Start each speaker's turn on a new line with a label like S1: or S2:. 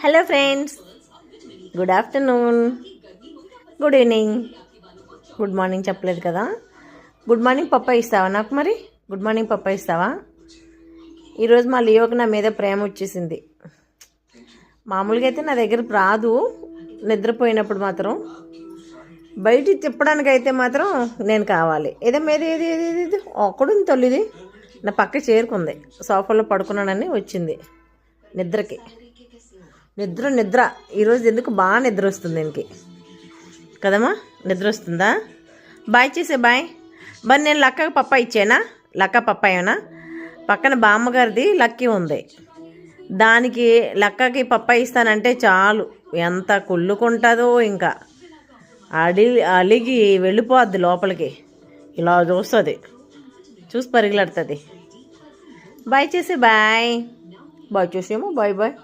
S1: Hello friends, good afternoon, good evening, good morning చెప్పలేదు కదా. Good morning పప్ప ఇస్తావా నాకు? మరి గుడ్ మార్నింగ్ పప్ప ఇస్తావా? ఈరోజు మా లియోకి నా మీద ప్రేమ వచ్చేసింది. మామూలుగా అయితే నా దగ్గర రాదు, నిద్రపోయినప్పుడు మాత్రం. బయటికి తిప్పడానికి అయితే మాత్రం నేను కావాలి. ఏదో మీద ఏది ఏది ఏది ఒక్కడుంది తొలిది నా పక్క చేరుకుంది. సోఫాలో పడుకున్నానని వచ్చింది నిద్రకి. నిద్ర ఈరోజు ఎందుకు బాగా నిద్ర వస్తుంది దీనికి కదమ్మా? నిద్ర వస్తుందా? బాయ్ చేసే బాయ్. మరి నేను లక్కకి పప్ప ఇచ్చానా? లక్క పప్పాయేనా? పక్కన బామ్మగారిది లక్కీ ఉంది, దానికి లక్కకి పప్ప ఇస్తానంటే చాలు ఎంత కుళ్ళుకుంటుందో. ఇంకా అలిగి వెళ్ళిపోద్ది లోపలికి, ఇలా చూస్తుంది, చూసి పరిగెడుతుంది. బాయ్ చేసే బాయ్. బాయ్ చేసేమో బాయ్ బాయ్.